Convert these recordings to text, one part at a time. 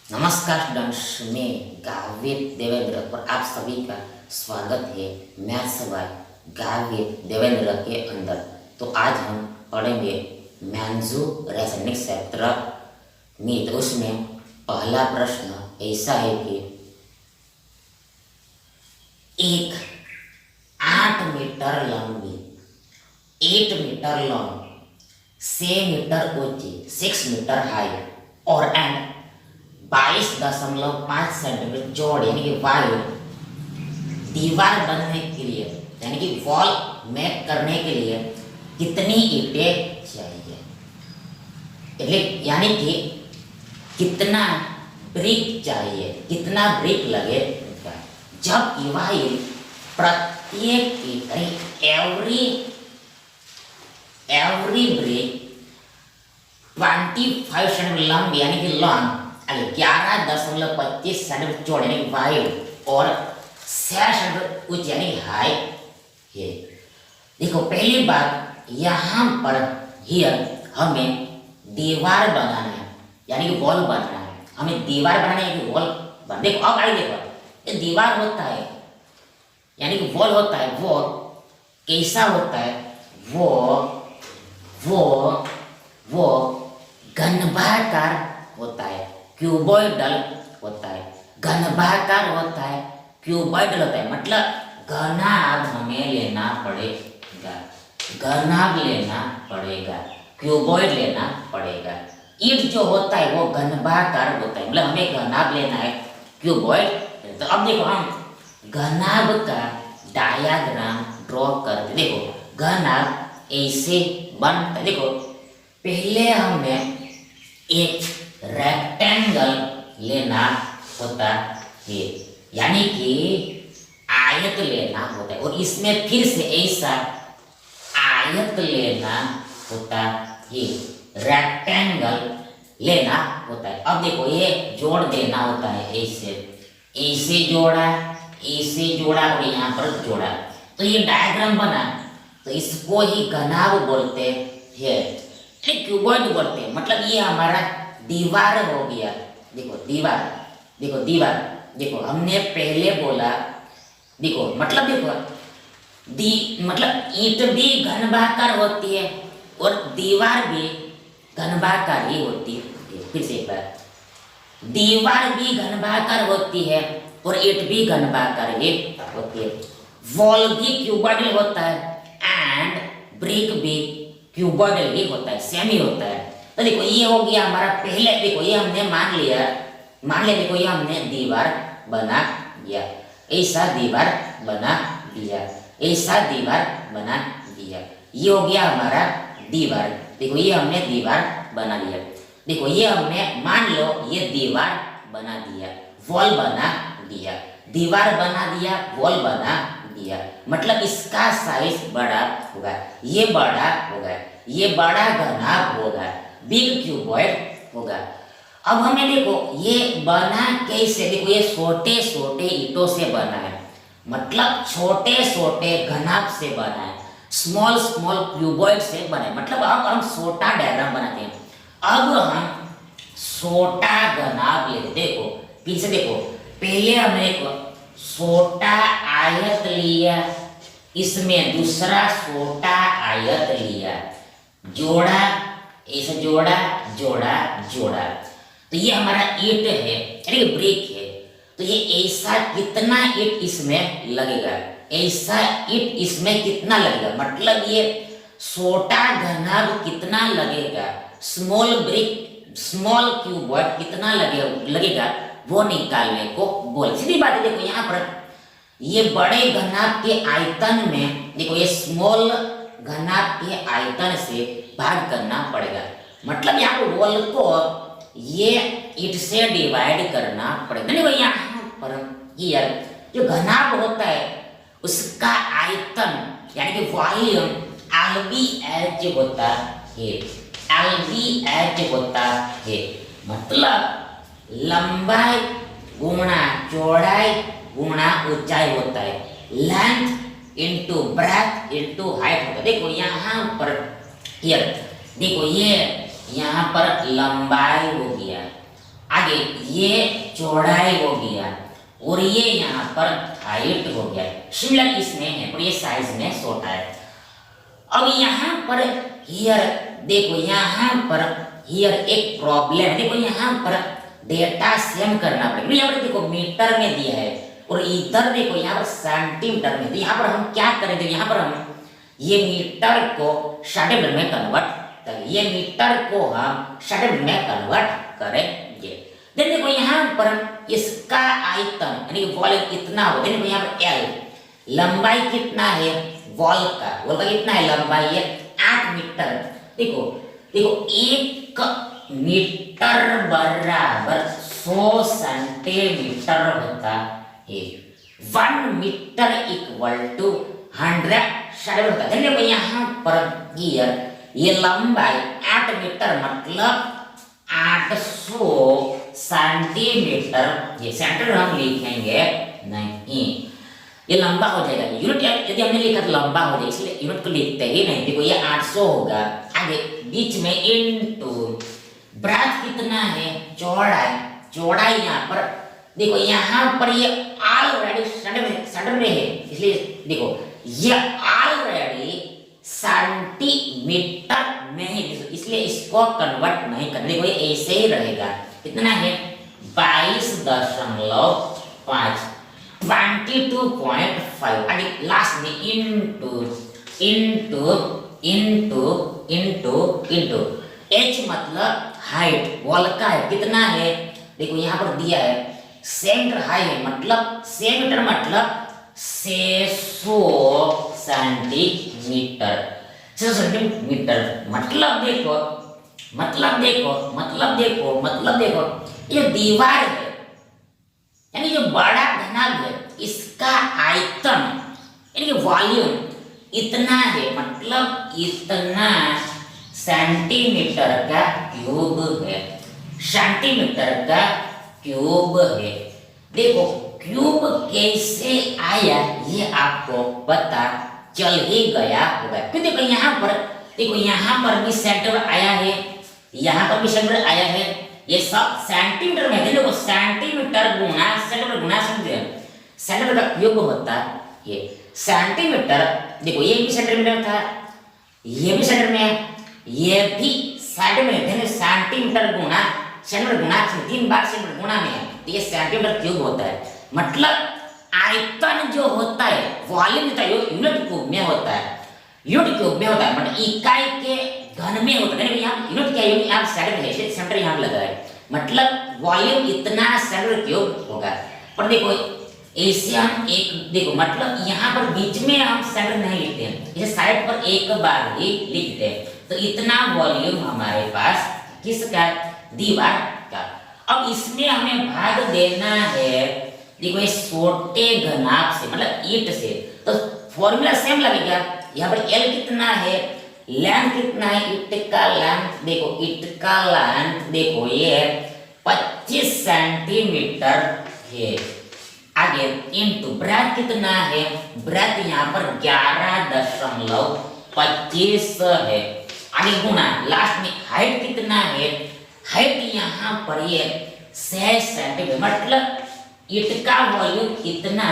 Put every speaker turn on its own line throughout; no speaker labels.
नमस्कार स्टूडेंट्स, मैं गावित देवेंद्र और आप सभी का स्वागत है मैथ्स बाय गावित देवेंद्र के अंदर। तो आज हम पढ़ेंगे मैंजू रासायनिक क्षेत्र में। तो उसमें पहला प्रश्न ऐसा है कि एक 8 मीटर लंबी 8 मीटर लॉन्ग 6 मीटर ऊंची 6 मीटर हाई और एंड 22.5 सेंटीमीटर चौड़ी यानी कि वायु दीवार बनने के लिए यानी कि वॉल मेक करने के लिए कितनी ईंटें चाहिए, यानी कि कितना ब्रिक चाहिए, कितना ब्रिक लगेगा। जब वायु प्रत्येक ईंट एवरी ब्रिक 25 सेंटीमीटर लंबी यानी कि लॉन्ग 11.25 सेंटीमीटर चौड़ी यानी वाइड और 6 सेंटीमीटर ऊंची यानी हाई है। देखो पहली बात यहाँ पर हियर हमें दीवार बनाना है यानी कि वॉल बनाना है। हमें दीवार बनाना है कि वॉल बना। देखो अब आई देखो ये दीवार होता है यानी कि वॉल होता है, वो कैसा होता है, वो घनभाकार होता है, क्यूबॉइडल होता है, घनभाकार होता है, क्यूबॉइडल होता है। मतलब घनाभ हमें लेना पड़ेगा, घनाभ लेना पड़ेगा, क्यूबॉइड लेना पड़ेगा। ईंट जो होता है वो घनभाकार होता है, मतलब हमें घनाभ लेना है, क्यूबॉइड। तो अब देखो हम घनाभ का डायग्राम ड्रॉ करते। देखो घनाभ ऐसे बनता है। देखो पहले हमें एक रेक्टेंगल लेना होता है यानी कि आयत लेना होता है और इसमें फिर से ऐसा आयत लेना होता है, रेक्टेंगल लेना होता है। अब देखो ये जोड़ देना होता है, ऐसे जोड़ा, ऐसे जोड़ा और यहाँ पर जोड़ा, तो ये डायग्राम बना। तो इसको ही घनाभ बोलते हैं, क्यूबॉइड बोलते हैं। मतलब ये हमारा दीवार हो गया। देखो दीवार, देखो दीवार, देखो हमने पहले बोला, देखो मतलब मतलब ईंट भी घनभाकार होती है और दीवार भी घनभाकार ही होती है। फिर से एक बार, दीवार भी घनभाकार होती है और ईंट भी घनभाकार ही होती है। वॉल भी क्यूबॉइडल होता है एंड ब्रिक भी क्यूबॉइडल ही होता है, सेम ही होता है। तो देखो ये हो गया हमारा पहले। देखो ये हमने मान लिया, देखो ये हमने दीवार बना दिया, ऐसा दीवार बना दिया, ऐसा दीवार बना दिया। ये हो गया हमारा दीवार। देखो ये हमने दीवार बना लिया। देखो ये हमने मान लो ये दीवार बना दिया, वॉल बना दिया, दीवार बना दिया, वॉल बना दिया। मतलब इसका साइज बड़ा होगा, ये बड़ा होगा, ये बड़ा घनाभ होगा, बिग क्यूबॉइड होगा। अब हमें देखो ये बना कैसे, देखो ये छोटे छोटे ईंटों से बना है, मतलब छोटे छोटे घनाभ से बना है, स्मॉल स्मॉल क्यूबॉइड से बना है। मतलब अब हम छोटा डायग्राम बनाते हैं। अब हम छोटा घनाभ लेते। देखो फिर से देखो, पहले हमने छोटा आयत लिया, इसमें दूसरा छोटा आयत लिया, जोड़ा, ऐसा जोड़ा जोड़ा जोड़ा। तो ये हमारा ईंट है यानी ब्रिक है। तो ये ऐसा कितना ईंट इसमें लगेगा, ऐसा ईंट इसमें कितना लगेगा, मतलब ये छोटा घनाभ कितना लगेगा, स्मॉल ब्रिक, स्मॉल क्यूबॉइड कितना लगेगा वो निकालने को बोल। सीधी बात है। देखो यहाँ पर ये बड़े घनाभ के आयतन में, देखो ये स्मॉल घनाभ के आयतन से भाग करना पड़ेगा। मतलब यहाँ पर वॉल को ये ईंट से डिवाइड करना पड़ेगा। देखो यहाँ पर हियर जो घनाभ होता है उसका आयतन यानी कि वॉल्यूम LBH होता है, LBH होता है। मतलब लंबाई गुणा चौड़ाई गुणा ऊंचाई होता है, length into breadth into height होता है। देखो यहाँ पर हियर देखो ये यहाँ पर लंबाई हो गया, आगे आगे ये चौड़ाई हो गया और ये यहाँ पर हाइट हो गया, सिमिलर इसमें है और ये साइज में छोटा है। अब यहाँ पर हियर देखो, यहाँ पर हियर एक प्रॉब्लम है। देखो यहाँ पर डेटा सेम करना पड़ेगा। यहाँ पर देखो मीटर में दिया है और इधर देखो यहाँ पर सेंटीमीटर में। तो यहाँ पर हम क्या करेंगे, यहाँ पर हम ये मीटर को सेंटीमीटर में कन्वर्ट करेंगे, ये मीटर को हम सेंटीमीटर में कन्वर्ट करेंगे। देखो यहाँ पर इसका आयतन यानी वॉल्यूम कितना हो, देखो यहाँ पर L लंबाई कितना है, वॉल का कितना है, लंबाई है 8 मीटर। देखो देखो 1 मीटर बराबर 100 सेंटीमीटर होता है। 1 मीटर इक्वल टू 100 सेंटीमीटर होता है। देखो यहाँ पर ये लंबाई 8 मीटर मतलब 800 सेंटीमीटर। ये सेंटीमीटर हम लिखेंगे नहीं, ये लंबा हो जाएगा। यूनिट यदि हमने लिखा तो लंबा हो जाएगा, इसलिए यूनिट को लिखते ही नहीं। देखो ये 800 होगा, आगे बीच में इनटू ब्रेथ कितना है, चौड़ाई यहाँ पर देखो, यहाँ पर ये ऑलरेडी सेंटीमीटर में है, इसलिए देखो ये ऑलरेडी सेंटीमीटर में है, इसलिए इसको कन्वर्ट नहीं करना। देखो ये ऐसे ही रहेगा, कितना है 22.5 22.5 आगे लास्ट में इनटू h मतलब हाइट, वॉल का है कितना है, देखो यहाँ पर दिया है सेंटर हाई है, मतलब सेंटीमीटर मतलब 600 सेंटीमीटर। 600 सेंटीमीटर मतलब देखो ये दीवार है यानी जो बड़ा घनाभ है, इसका आयतन यानी कि वॉल्यूम इतना है, मतलब इतना सेंटीमीटर का क्यूब है, सेंटीमीटर का क्यूब है। देखो क्यूब कैसे आया ये आपको पता चल ही गया होगा, क्योंकि देखो यहाँ पर भी सेंटीमीटर आया है, यहाँ पर भी सेंटीमीटर आया है, ये सब सेंटीमीटर में है। देखो सेंटीमीटर गुना सेंटीमीटर का क्यूब होता है ये सेंटीमीटर। देखो ये भी सेंटीमीटर था, ये भी सेंटीमीटर में, ये भी सेंटीमीटर है, सेंटीमीटर गुना 3 बार सेंटीमीटर गुना में है, तो ये सेंटीमीटर क्यूब होता है। मतलब आयतन जो होता है, वॉल्यूम जो यूनिट क्यूब में होता है, मतलब इकाई के घन में होता है। यहाँ यूनिट क्या यूनिट यहाँ सेंटीमीटर यहाँ लगा है, मतलब वॉल्यूम इतना सेंटीमीटर क्यूब होगा। पर देखो ऐसे हम एक देखो मतलब यहाँ पर बीच में हम सेंटीमीटर नहीं लिखते हैं, इसे साइड पर एक बार ही लिखते हैं, तो इतना वॉल्यूम हमारे पास किसका, दीवार का। अब इसमें हमें भाग देना है, देखो ये छोटे घनाभ से मतलब ईंट से, तो फॉर्मूला सेम लगेगा। यहाँ पर L कितना है, लेंथ कितना है, ईंट का लेंथ देखो ये 25 सेंटीमीटर है। आगे इनटू ब्रेथ कितना है, ब्रेथ यहाँ पर 11.25 है। आगे गुना लास्ट में हाइट कितना है, हाइट यहाँ पर ये 6 सेंटीमीटर, मतलब ईंट का वॉल्यूम कितना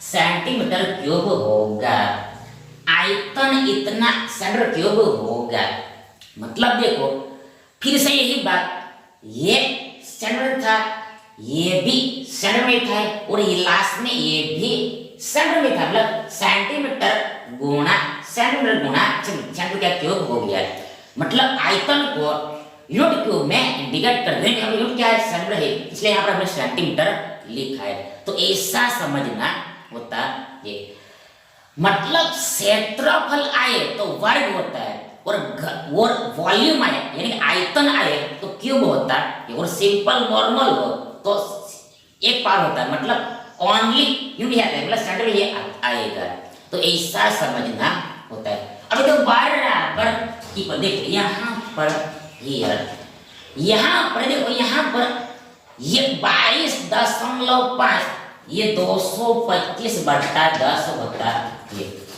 सेंटीमीटर क्यूब होगा, आयतन इतना सेंटीमीटर क्यूब होगा। मतलब देखो फिर से यही बात, ये सेंटीमीटर था, ये भी सेंटीमीटर था और ये लास्ट में ये भी सेंटीमीटर था, मतलब सेंटीमीटर गुना सेंटीमीटर का क्यूब हो गया। मतलब आयतन को यूनिट क्यूब में इंडिकेट कर देंगे, हम यूनिट क्या है, सेंटीमीटर है, इसलिए यहाँ पर हमने सेंटीमीटर लिखा है। तो ऐसा समझना होता है, मतलब क्षेत्रफल आए तो वर्ग होता है और वॉल्यूम आए यानी आयतन आए तो क्यूब होता है, और सिंपल नॉर्मल हो तो एक पार होता है, मतलब ओनली यूनिट आता है, मतलब सेंटीमीटर ये आएगा। तो ऐसा समझना होता है। अब तो बराबर की देखो यहाँ पर देखो यहाँ पर ये 22.5 ये 225/10 होता है,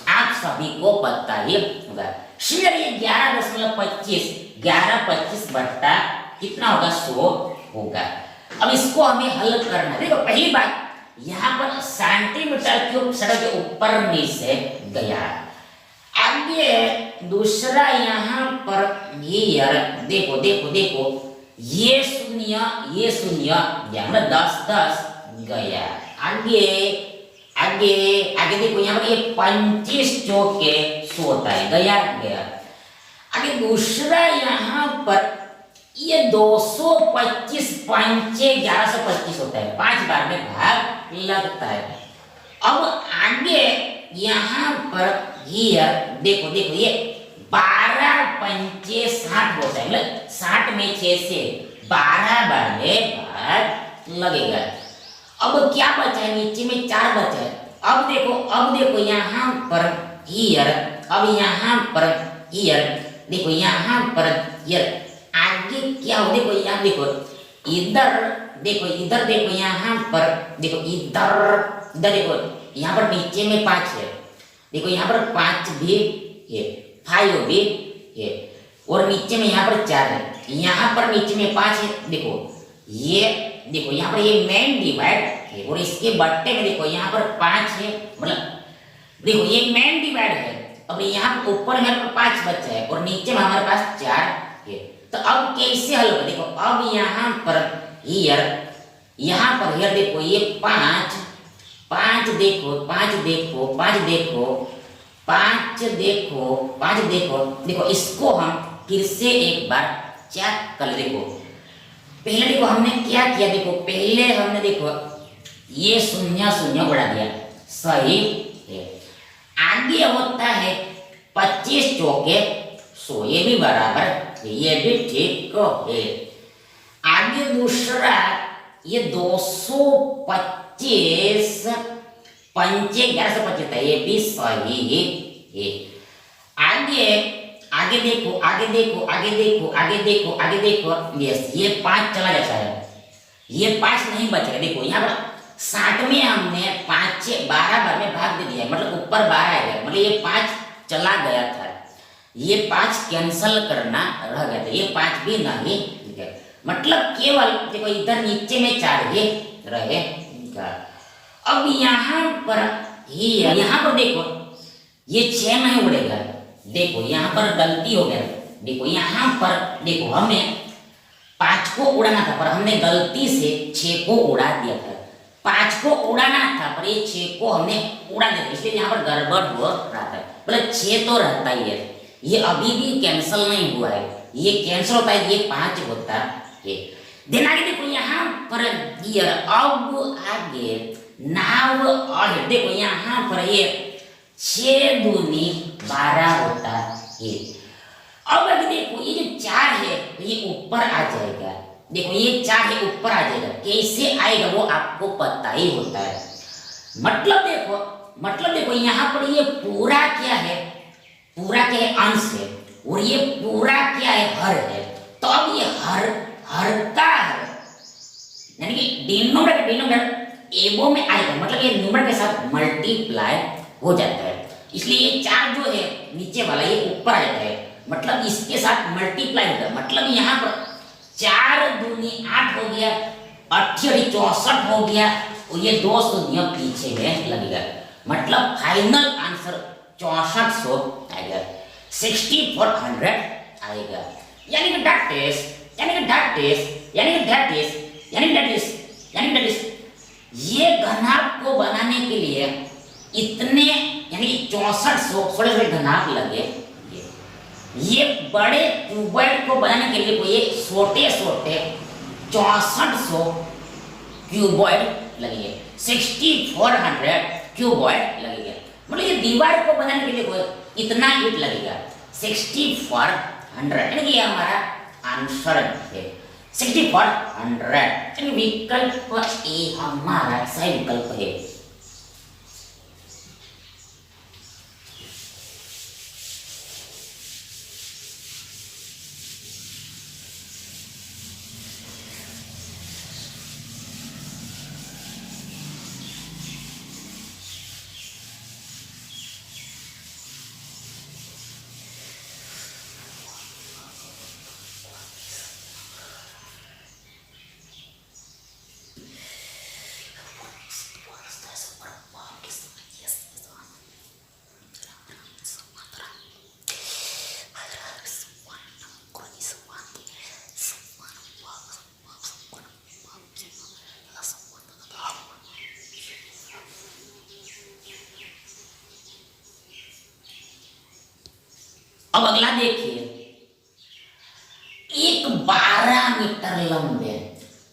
आप सभी को पता ही होगा। शेयर ये 11.25 1125 बट्टा कितना होगा, 100 होगा। अब इसको हमें हल करना है। देखो पहली बात, यहाँ पर सेंटीमीटर क्यूब सड़क के ऊपर में से गया। आगे दूसरा यहाँ पर हीयर, देखो देखो देखो, ये शून्य यहाँ 10 गया। आगे आगे आगे देखो, यहाँ पर ये 25 चौके 100 होता है, गया। आगे दूसरा यहाँ पर ये 225 5 1125 होता है, 5 बार में भाग लगता है। अब आगे यहाँ पर हियर देखो देखो, ये 12 पंचे 60 होता है, मतलब 60 में 6 से 12 बार में भाग लगेगा। अब क्या बचा है, नीचे में 4 बचा है। अब देखो यहाँ पर हियर, अब यहाँ पर हियर, देखो यहाँ पर हियर, आगे क्या हो, देखो यहाँ देखो, इधर देखो यहाँ पर देखो, इधर देखो, यहाँ पर नीचे में 5 है, देखो यहाँ पर 5 भी है, 5 भी है, और नीचे में यहाँ पर 4 है, यहाँ पर नीचे में 5 है। देखो ये देखो यहाँ पर ये मेन डिवाइड है, और इसके बट्टे में देखो यहाँ पर 5 है, मतलब देखो ये मेन डिवाइड है। अब यहाँ ऊपर में 5 बचा है और नीचे में हमारे पास 4 है। तो अब कैसे हल होगा, देखो अब यहाँ पर हियर देखो, ये 5 देखो, 5 देखो, 5 देखो, 5 देखो, 5 देखो, इसको हम फिर से एक बार चेक कर। देखो पहले देखो हमने क्या किया, देखो पहले हमने देखो ये शून्य उड़ा दिया, सही है। आगे होता है 25 चौके 100, ये भी बराबर, ये भी ठीक है। आगे दूसरा ये 225 पंचे 1125 है, ये भी सही है। आगे देखो, यस ये 5 चला जाता है, ये 5 नहीं बचेगा। देखो यहाँ पर 60 में हमने 5 से 12 बार में भाग दे दिया, मतलब ऊपर 12 आएगा, मतलब ये 5 चला गया था, ये 5 कैंसल करना रह गया था, ये 5 भी नहीं गया, मतलब केवल देखो इधर नीचे में 4 ही रहेगा। अब यहाँ पर देखो ये 6 नहीं उड़ेगा, देखो यहाँ पर गलती हो गया। देखो यहाँ पर देखो हमें 5 को उड़ाना था, पर हमने गलती से 6 को उड़ा दिया था। 5 को उड़ाना था, पर ये 6 को हमने उड़ा दिया, इसलिए यहाँ पर गड़बड़ हो रहा था। मतलब 6 तो रहता ही है, ये अभी भी कैंसिल नहीं हुआ है, ये कैंसिल होता है, ये 5 होता है। देन आगे देखो यहाँ पर गियर, अब आगे नाव, और देखो यहाँ पर ये 6 दूनी 12 होता है। अब अगर देखो ये जो 4 है ये ऊपर आ जाएगा, देखो ये 4 है ऊपर आ जाएगा, कैसे आएगा वो आपको पता ही होता है। मतलब देखो यहाँ पर ये पूरा क्या है, अंश है, और ये पूरा क्या है, हर है। तो अब ये हर का हर, यानी कि डिनोमिनेटर एबो में आएगा, मतलब ये न्यूमरेटर के साथ मल्टीप्लाई हो जाता है, इसलिए ये 4 जो है नीचे वाला ये ऊपर आ जाता है, मतलब इसके साथ मल्टीप्लाई होगा। मतलब यहाँ पर 4 दूनी 8 हो गया, 8 64 हो गया, और ये 2 शून्य पीछे में लगेगा, मतलब फाइनल आंसर 6400 आएगा, 6400 आएगा। यानी कि दैट इज ये घनाभ को बनाने के लिए इतने यानी 6400 थोड़े घनाभ लगे। ये बड़े क्यूबॉइड को बनाने के लिए कोई छोटे 6400 क्यूबॉइड लगेंगे, 6400 क्यूबॉइड लगेगा। मतलब ये दीवार को बनाने के लिए कोई इतना ईंट लगेगा, 6400, यानी कि ये हमारा आंसर है 6400, यानी विकल्प ए हमारा सही विकल्प है। यहाँ देखिए, एक 12 मीटर लंबे,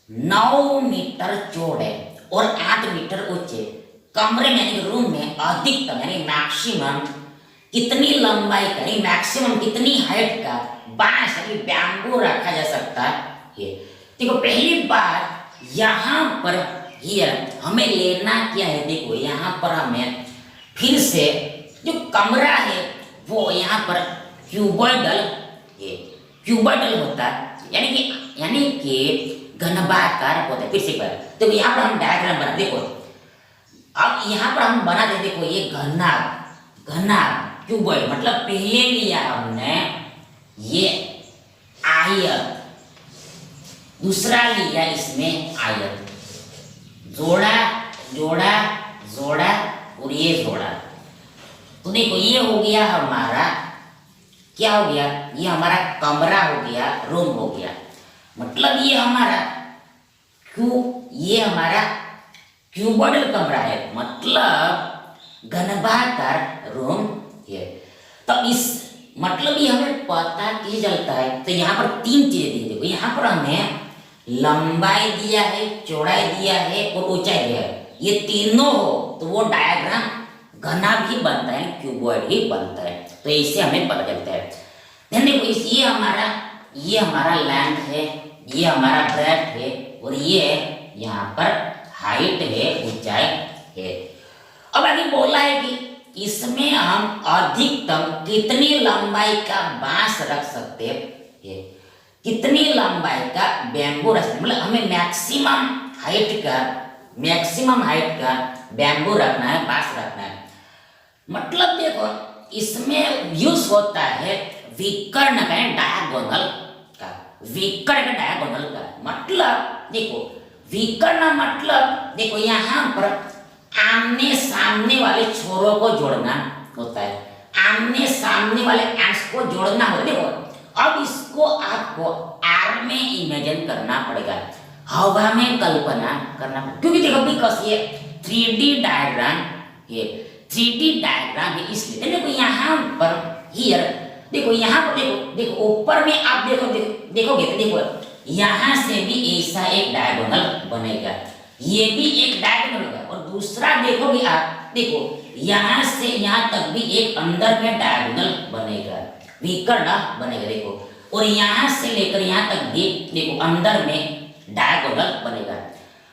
9 मीटर चौड़े और 8 मीटर ऊंचे कमरे में यानी रूम में अधिकतम यानी मैक्सिमम कितनी लंबाई का यानी मैक्सिमम कितनी हाइट का बांस यानी बैम्बू रखा जा सकता है। देखो पहली बात यहाँ पर हियर हमें लेना क्या है, देखो यहाँ पर हमें फिर से जो कमरा है वो यहाँ पर क्यूबॉइडल है, क्यूबॉइडल होता है यानी कि घनभागाकार होता है। फिर से एक बार तो यहाँ पर हम डायग्राम बना, देखो अब यहाँ पर हम बना दे, देखो ये घना घना क्यूबॉइड मतलब पहले लिया हमने ये आयत, दूसरा लिया इसमें आयत, जोड़ा जोड़ा जोड़ा और ये जोड़ा। तो देखो ये हो गया हमारा, क्या हो गया, ये हमारा कमरा हो गया, रूम हो गया। मतलब ये हमारा ये हमारा क्यूबॉइडल कमरा है, मतलब घनभागाकार रूम है। तो इस मतलब ये हमें पता कैसे चलता है, तो यहाँ पर 3 चीजें दी। देखो यहाँ पर हमें लंबाई दिया है, चौड़ाई दिया है और ऊंचाई दिया है। ये तीनों हो तो वो डायग्राम घना भी बनता है, क्यूबॉइड ही बनता है। तो इससे हमें पता चलता है। देखो ये हमारा लेंथ है, ये हमारा ब्रेड्थ है और ये यहाँ पर हाइट है, ऊंचाई है। अब आगे बोला है कि इसमें हम अधिकतम कितनी लंबाई का बांस रख सकते हैं, कितनी लंबाई का बैम्बू रख सकते, मतलब हमें मैक्सिमम हाइट का बैम्बू रखना है, बांस रखना है। मतलब देखो इसमें यूज होता है विकर्ण का डायगोनल का, विकर्ण डायगोनल का मतलब देखो विकर्ण मतलब देखो यहाँ पर आमने सामने वाले छोरों को जोड़ना होता है, आमने सामने वाले एंड्स को जोड़ना होता है। देखो अब इसको आपको आर में इमेजिन करना पड़ेगा, हवा में कल्पना करना पड़ेगा, क्योंकि देखो बिकॉज ये 3D डायग्राम है, 3D डायग्राम है इसलिए। देखो यहाँ पर हियर देखो यहाँ पर देखो ऊपर में आप देखोगे तो देखो यहाँ से भी ऐसा एक डायगोनल बनेगा, ये भी एक डायगोनल होगा और दूसरा देखोगे आप देखो यहाँ से यहाँ तक भी एक अंदर में डायगोनल बनेगा, विकर्ण बनेगा देखो, और यहाँ से लेकर यहाँ तक भी देखो अंदर में डायगोनल बनेगा।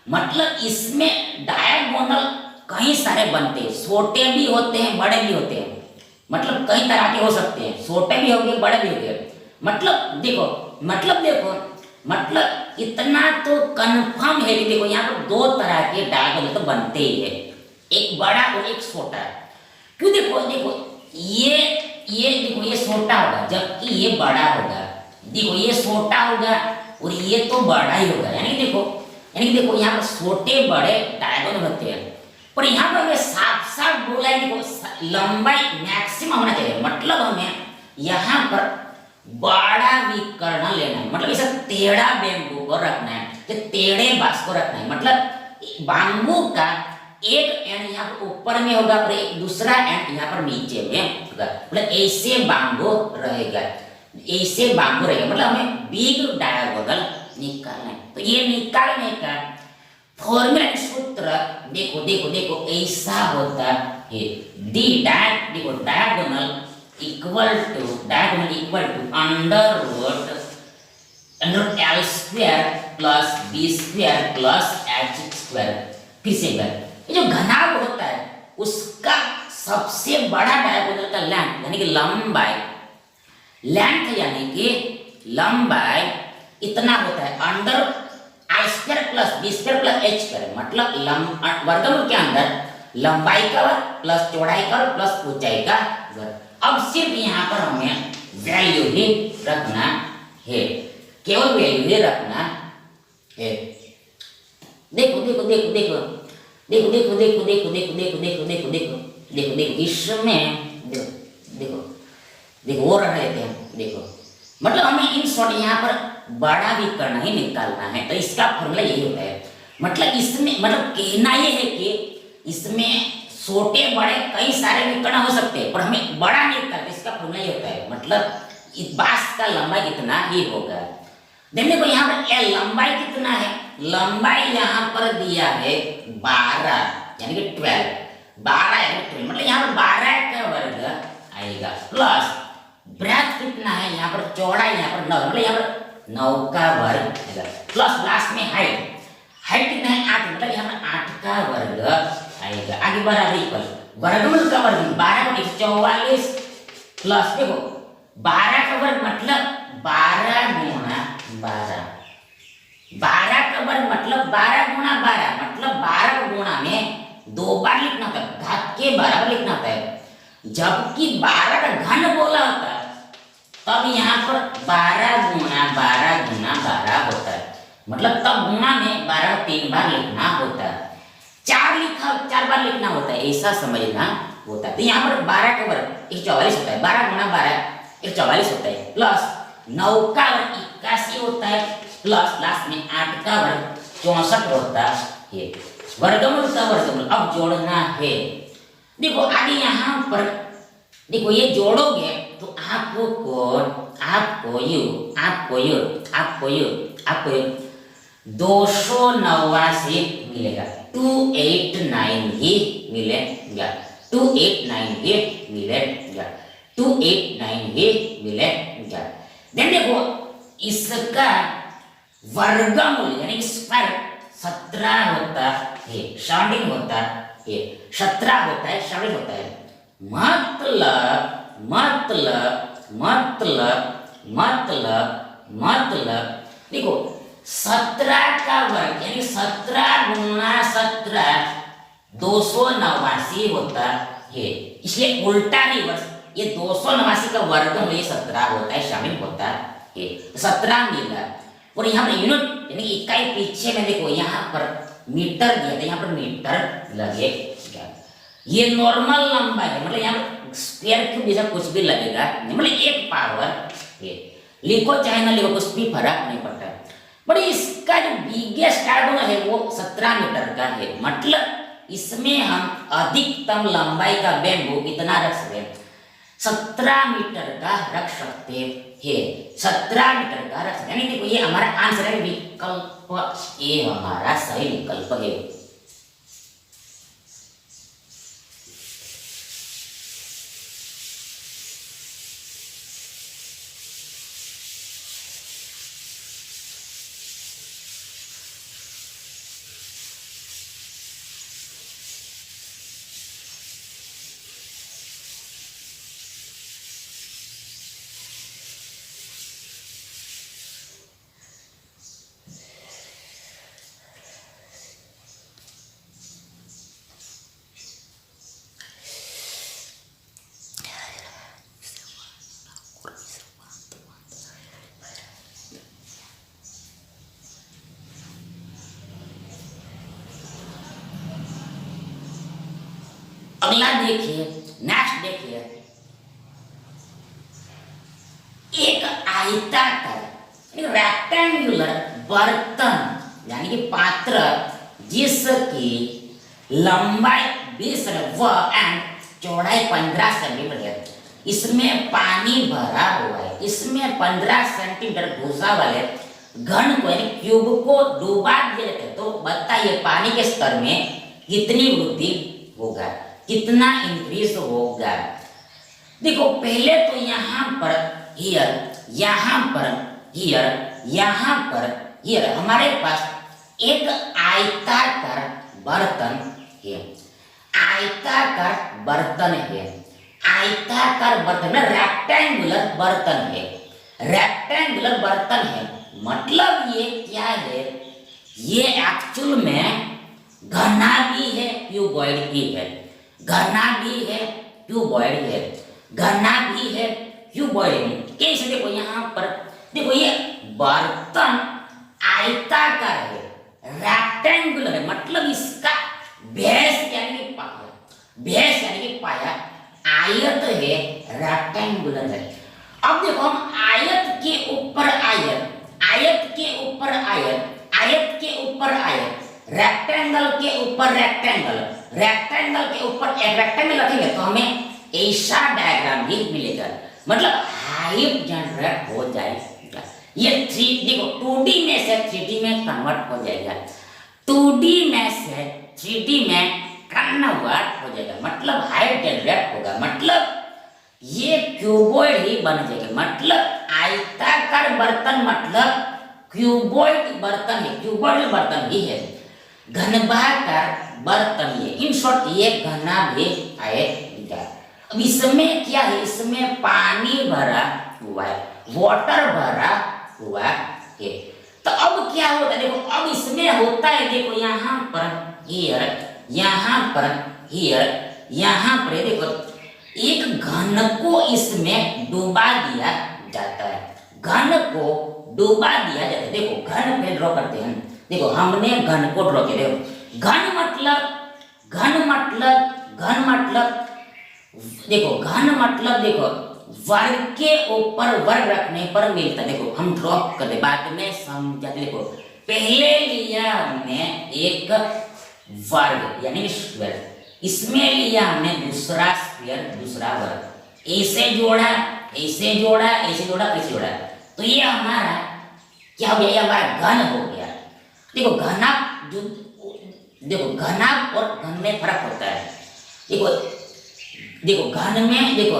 मतलब इसमें डायगोनल कई सारे बनते हैं, छोटे भी होते हैं बड़े भी होते हैं, मतलब कई तरह के हो सकते हैं, छोटे भी होंगे बड़े भी होंगे। मतलब इतना तो कंफर्म है कि देखो यहाँ पर 2 तरह के डायगोनल तो बनते ही है, एक बड़ा और एक छोटा। क्यों देखो ये देखो ये छोटा होगा जबकि ये बड़ा होगा, देखो ये छोटा होगा और ये तो बड़ा ही होगा, यानी देखो यहाँ पर छोटे बड़े डायगोनल होते हैं। पर यहाँ पर हमें साफ बोला है देखो लंबाई मैक्सिमम होना चाहिए, मतलब हमें यहाँ पर बड़ा विकर्ण लेना है, मतलब इसे टेढ़ा बैम्बू को रखना है, तो टेढ़े बांस को रखना है। मतलब बैम्बू का एक एंड यहाँ पर ऊपर में होगा और एक दूसरा एंड यहाँ पर नीचे में होगा, मतलब ऐसे बैम्बू रहेगा, मतलब हमें बिग डायगोनल निकालना है। तो ये निकालने का फॉर्मूला सूत्र देखो ऐसा होता है, diagonal equal to under root L square plus B square plus H square. फिर से ये जो घनाभ होता है उसका सबसे बड़ा डायगोनल का लेंथ यानी कि लंबाई इतना होता है under I square plus B square plus H square, मतलब वर्गमूल के अंदर लंबाई का वर्ग प्लस चौड़ाई का वर्ग प्लस ऊंचाई का वर्ग। अब सिर्फ यहाँ पर हमें वैल्यू ही रखना है, केवल वैल्यू ही रखना है। देखो इसमें देखो और रख लेते हैं। देखो मतलब हमें इन शॉर्ट यहाँ पर बड़ा विकर्ण ही निकालना है, तो इसका फॉर्मूला यही होता है। मतलब इसमें कहना ये है कि इसमें छोटे बड़े कई सारे विकर्ण हो सकते हैं पर हमें बड़ा निकालना, इसका फॉर्मूला ये होता है। मतलब इस बांस का लंबाई इतना ही होगा। देखने को यहाँ पर लंबाई कितना है, लंबाई यहाँ पर दिया है 12 यानी कि 12, 12 यानी 12 मतलब यहाँ पर 12 का वर्ग आएगा, प्लस ब्रेथ कितना है यहाँ पर, चौड़ाई यहाँ पर 9 मतलब यहाँ पर 9 का वर्ग आएगा, प्लस लास्ट में हाइट, हाइट कितना है 8 मतलब यहाँ पर 8 का वर्ग आएगा। आगे बराबर इक्वल वर्गमूल का वर्ग 12 को 44 प्लस देखो 12 का वर्ग मतलब 12 गुणा 12, 12 का वर्ग मतलब 12 गुणा 12 मतलब 12 गुणा में 2 बार लिखना होता है, घात के बराबर लिखना होता है। जबकि 12 का घन बोला होता है तब यहाँ पर 12 गुणा 12 गुणा 12 होता है, मतलब तब गुणा में 12 को 3 बार लिखना होता है, 4 बार लिखना होता है, ऐसा समझना होता है। तो यहाँ पर 12 का वर्ग 144 होता है, 12 गुणा 12 144 होता है, प्लस 9 का वर्ग 81 होता है, प्लस लास्ट में 8 का वर्ग 64 होता है। वर्गमूल का वर्गमूल अब जोड़ना है। देखो आगे यहाँ पर देखो ये जोड़ोगे तो आपको यू 289 मिलेगा, 289 ही मिलेगा, 289 ही मिलेगा, 289 ही मिलेगा। देन देखो इसका वर्गमूल यानी कि स्क्वायर 17 होता है, 17 होता है, 17 होता है, 17 होता है। मतलब देखो 17 का वर्ग यानी 17 गुणा 17 289 होता है, इसलिए उल्टा रिवर्स ये 289 का वर्गमूल 17 होता है, शामिल होता है, 17 मिला। और यहाँ पर यूनिट यानी इकाई पीछे में देखो यहाँ पर मीटर दिया था, यहाँ पर मीटर लगेगा। ये नॉर्मल लंबाई है मतलब यहाँ पर स्क्वायर क्यूब जैसा कुछ भी लगेगा मतलब 1 पावर ये लिखो चाहे ना लिखो कुछ भी फर्क नहीं पड़ता। बट इसका जो बिगेस्ट कार्बन है वो 17 मीटर का है, मतलब इसमें हम अधिकतम लंबाई का बैम्बू कितना रख सकते हैं, 17 मीटर का रख सकते हैं, 17 मीटर का रख सकते हैं। यानी देखो ये हमारा आंसर है, विकल्प ए हमारा सही विकल्प है। अगला देखिए, नेक्स्ट देखिए, एक आयताकार रेक्टेंगुलर बर्तन यानी कि पात्र जिसकी लंबाई 20 एंड चौड़ाई 15 सेंटीमीटर है, इसमें पानी भरा हुआ है, इसमें 15 सेंटीमीटर भूसा वाले घन को यानी क्यूब को डुबा दिया जाता है, तो बताइए पानी के स्तर में कितनी वृद्धि होगा, कितना इंक्रीज होगा। देखो पहले तो यहाँ पर हियर, यहाँ पर हियर, यहाँ पर हियर हमारे पास एक आयताकार बर्तन है, आयताकार बर्तन है, आयताकार बर्तन रेक्टेंगुलर बर्तन है, रेक्टेंगुलर बर्तन है, मतलब ये क्या है, ये एक्चुअल में घना भी है क्यूबॉइड भी है, घना भी है क्यूबॉइड है, घना भी है क्यूबॉइड है। कैसे देखो यहाँ पर देखो ये बर्तन आयताकार है, रेक्टेंगुलर है, मतलब इसका बेस यानी कि पाया, बेस यानी कि पाया आयत है, रेक्टेंगुलर है। अब देखो हम आयत के ऊपर आयत, आयत के ऊपर आयत, आयत के ऊपर आयत, रेक्टेंगल के ऊपर रेक्टेंगल, रेक्टेंगल के ऊपर एक रेक्टेंगल रखेंगे तो हमें ऐसा डायग्राम भी मिलेगा। मतलब हाइट जनरेट हो जाएगा। ये थ्री देखो 2D में से 3D में कन्वर्ट हो जाएगा, 2D में से 3D में कन्वर्ट हो जाएगा, मतलब हाइट जनरेट होगा, मतलब ये क्यूबॉइड ही बन जाएगा, मतलब आयताकार बर्तन मतलब क्यूबॉइड बर्तन है, क्यूबॉइड बर्तन ही है, घनभागाकार बर्तन ये, इन शॉर्ट ये घना भी आएगा। अब इसमें क्या है, इसमें पानी भरा हुआ है, वाटर भरा हुआ है। तो अब क्या होता है देखो, अब इसमें होता है देखो यहाँ पर हियर, यहाँ पर हियर, यहाँ पर देखो एक घन को इसमें डुबा दिया जाता है, घन को डुबा दिया जाता है। देखो घन पे ड्रॉ करते हैं, देखो हमने घन को ड्रॉ किया, देखो घन मतलब देखो घन मतलब देखो वर्ग के ऊपर वर्ग रखने पर मिलता है। देखो हम ड्रॉ कर दे, बाद में समझाते। देखो पहले लिया हमने एक वर्ग यानी स्क्वायर, इसमें लिया हमने दूसरा स्क्वायर दूसरा वर्ग, ऐसे जोड़ा ऐसे जोड़ा ऐसे जोड़ा ऐसे जोड़ा, तो ये हमारा क्या हो गया, ये हमारा घन हो गया। देखो घना जो देखो घना और घन में फर्क होता है। देखो घन में देखो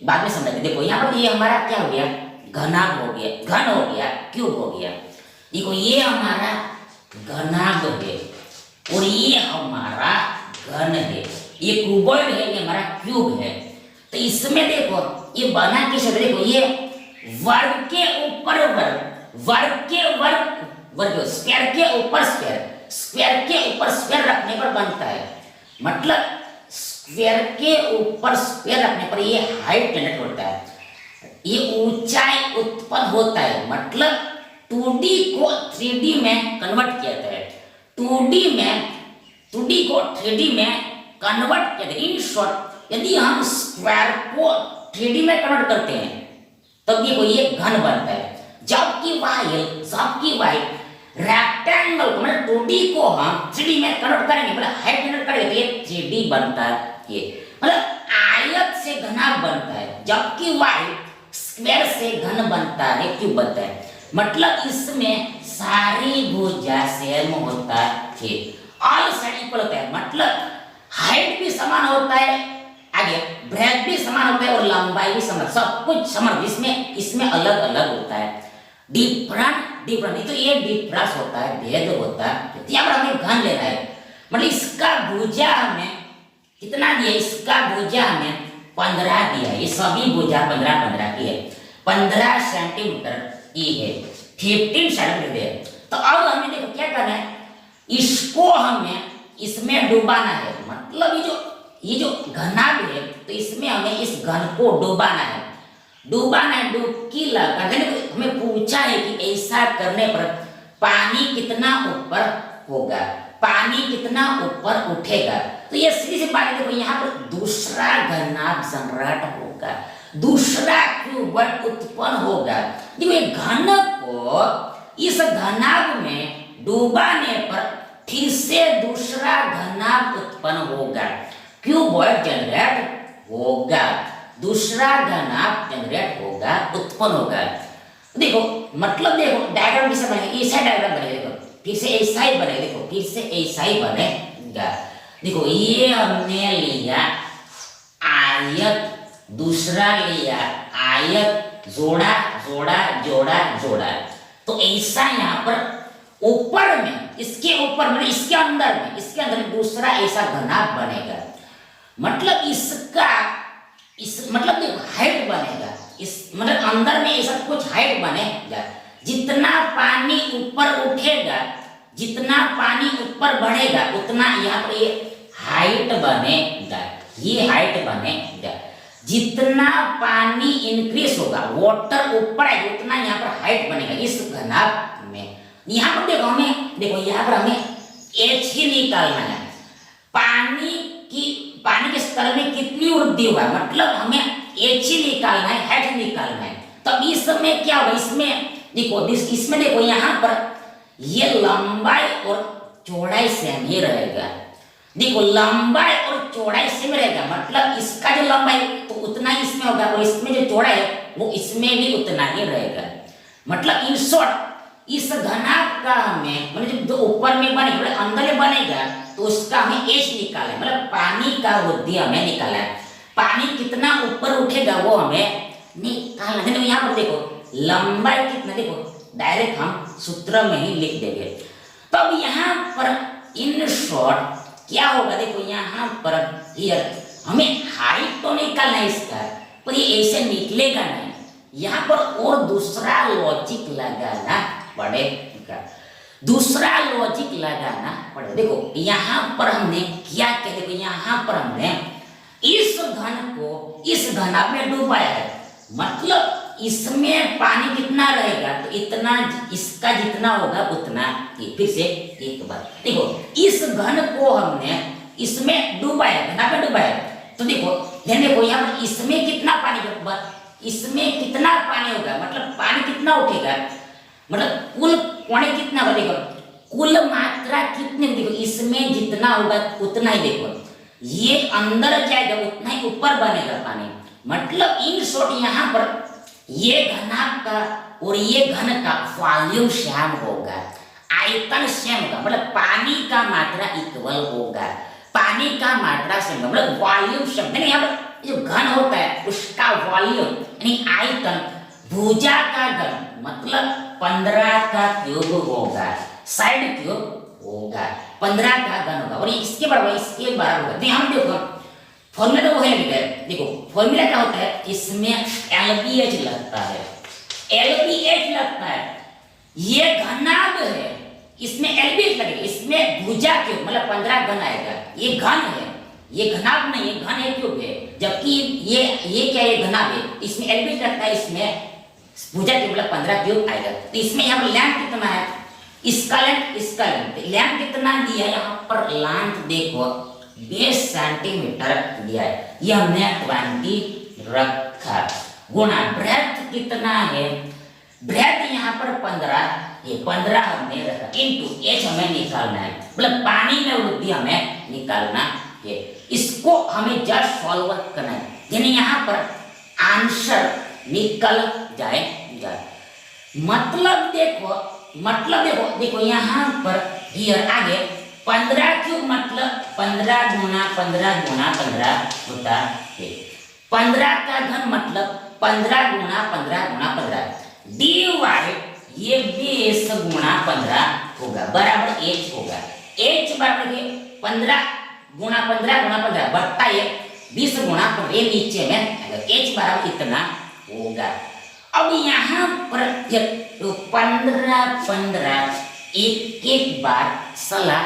बाद में समझाते। देखो यहाँ पर ये हमारा क्या हो गया, घनाभ हो गया, घन हो गया, क्यूब हो गया। देखो ये हमारा घनाभ है और ये हमारा घन है, ये क्यूबॉइड है, ये हमारा क्यूब है। तो इसमें देखो ये बना किस, देखो ये वर्ग के ऊपर वर्ग, वर्ग के वर्ग वर्ग, स्क्वायर के ऊपर स्क्वायर, स्क्वायर के ऊपर स्क्वायर रखने पर बनता है, मतलब स्क्वायर के ऊपर स्क्वायर रखने पर ये हाइट जनरेट होता है, ये ऊंचाई उत्पन्न होता है, मतलब 2D को 3D में कन्वर्ट किया जाता है, 2D को 3D में कन्वर्ट किया जाता है। इन शॉर्ट यदि हम स्क्वायर को 3D में कन्वर्ट करते हैं तब देखो ये घन बनता है, जबकि वाई रेक्टेंगल को मतलब 2D को हम 3D में कन्वर्ट करेंगे, मतलब हाइट जनरेट करेंगे तो ये 3D बनता है, ये मतलब आयत से घना बनता है, जबकि वाई स्क्वायर से घन बनता है, क्यूब बनता है, मतलब इसमें सारी भुजा सेम होता है, ऑल साइड इक्वल होता है, मतलब हाइट भी समान होता है, आगे ब्रेथ भी समान होता है और लंबाई भी समान, सब कुछ समान, इसमें अलग अलग होता है, डिफरेंट तो ये डिफरेंस होता है, भेद होता है। यहाँ पर हमें घन लेना है, मतलब इसका भुजा हमें कितना दिया, इसका भुजा हमें 15 दिया, ये सभी भुजा 15 की है, 15 सेंटीमीटर ये है, 15 सेंटीमीटर है। तो अब हमें देखो क्या करना है, इसको हमें इसमें डुबाना है, मतलब ये जो घनाभ है तो इसमें हमें इस घन को डुबाना है, डुबकी लगाना है। हमें पूछा है कि ऐसा करने पर पानी कितना ऊपर होगा, पानी कितना ऊपर उठेगा, तो ये सीधी सी बात है। देखो यहाँ पर दूसरा घनाभ जनरेट होगा, दूसरा क्यूबॉइड उत्पन्न होगा। देखो ये घन को इस घनाभ में डुबाने पर फिर से दूसरा घनाभ उत्पन्न होगा, क्यूबॉइड जनरेट होगा, दूसरा घनाभ जनरेट होगा, उत्पन्न होगा। देखो मतलब देखो डायग्राम कैसे बनेगा, ऐसा डायग्राम बनेगा, देखो फिर से ऐसा ही बनेगा, देखो फिर से ऐसा ही बनेगा। देखो ये हमने लिया आयत, दूसरा लिया आयत, जोड़ा जोड़ा जोड़ा जोड़ा, तो ऐसा यहाँ पर ऊपर में, इसके ऊपर मतलब इसके अंदर दूसरा ऐसा घनाभ बनेगा, मतलब इसका मतलब देखो हाइट बनेगा, इस मतलब अंदर में ऐसा कुछ हाइट बनेगा, जितना पानी ऊपर उठेगा, जितना पानी ऊपर बढ़ेगा उतना यहाँ पर ये हाइट बनेगा, ये हाइट बनेगा। जितना पानी इंक्रीज होगा, वाटर ऊपर आएगा, उतना यहाँ पर हाइट बनेगा इस घनाभ में। यहाँ पर देखो यहाँ पर हमें एच ही निकालना है, पानी के स्तर में कितनी वृद्धि हुआ, मतलब हमें एच ही निकालना है, हाइट निकालना है। तब इसमें क्या होगा, इसमें देखो यहाँ पर ये लंबाई और चौड़ाई सेम ही रहेगा, देखो लंबाई और चौड़ाई सेम रहेगा, मतलब इसका जो लंबाई तो उतना ही इसमें होगा और इसमें जो चौड़ाई है वो इसमें भी उतना ही रहेगा। मतलब इन शॉर्ट इस घनाभ का हमें मतलब जो ऊपर में बनेगा मतलब अंदर में बनेगा तो उसका हमें एच निकाला है, मतलब पानी का वृद्धि हमें निकाला है। पानी कितना ऊपर उठेगा वो हमें निकालना है। तो यहाँ पर देखो लंबाई कितना, देखो डायरेक्ट हम सूत्र में ही लिख देंगे। तो अब यहाँ पर इन शॉर्ट क्या होगा, देखो यहाँ पर हियर हमें हाइट तो निकालना है इसका, पर ये ऐसे निकलेगा नहीं, यहाँ पर और दूसरा लॉजिक लगाना पड़ेगा, दूसरा लॉजिक लगाना पड़ेगा। देखो यहाँ पर हमने क्या किया, देखो यहाँ पर हमने इस घन को इस घनाभ में डुबाया है, मतलब इसमें पानी कितना रहेगा तो इतना, इसका जितना होगा उतना। फिर से एक बार देखो इस घन को हमने इसमें डुबाया, घना पे डुबाया, तो देखो ध्यान देखो यहाँ पर इसमें कितना पानी होगा, इसमें कितना पानी होगा, मतलब पानी कितना उठेगा, मतलब कुल पानी कितना होगा, देखो कुल मात्रा कितनी, देखो इसमें जितना होगा उतना ही, देखो ये अंदर जाएगा उतना ही ऊपर बनेगा पानी। मतलब इन शॉर्ट यहाँ पर ये घनाभ का और ये घन का वॉल्यूम सेम होगा, आयतन सेम होगा, मतलब पानी का मात्रा इक्वल होगा, पानी का मात्रा सेम होगा, मतलब वॉल्यूम सेम। यहाँ पर जो घन होता है उसका वॉल्यूम यानी आयतन भुजा का घन मतलब 15 का क्यूब होगा, साइड क्यूब होगा 15 का घन होगा और इसके बराबर होगा। तो यहाँ देखो फॉर्मूला तो वो है लिखा है, देखो फॉर्मूला क्या होता है, इसमें LBH लगता है, LBH लगता है, ये घनाभ है इसमें LBH लगेगा, इसमें भुजा क्यूब मतलब 15 घन आएगा, ये घन है, ये घनाभ नहीं है, घन है क्यूब है, जबकि ये क्या है, घनाभ है, इसमें LBH लगता है, इसमें भुजा क्यूब मतलब 15 क्यूब आएगा। तो इसमें यहाँ पर लेंथ कितना है, इसका लेंथ लेंथ कितना दिया, यहाँ पर लेंथ देखो 20 सेंटीमीटर दिया है, ये हमने 20 रखा, गुना ब्रेथ कितना है, ब्रेथ यहाँ पर 15, ये 15 हमने रखा, इनटू एच हमें निकालना है, मतलब पानी में वृद्धि हमें निकालना है, इसको हमें जस्ट सॉल्व करना है, यानी यहाँ पर आंसर निकल जाएगा। मतलब देखो यहाँ पर हियर आगे 15 क्यूब मतलब 15 गुना 15 गुना 15 होता है, 15 का घन मतलब 15 गुना 15 गुना 15 डिवाइड ये 20 गुना 15 होगा बराबर h होगा, h बराबर 15 गुना 15 गुना 15 बट्टा ये 20 गुना 15 ये नीचे में h बराबर इतना होगा। अब यहाँ पर 15 एक बार सलाह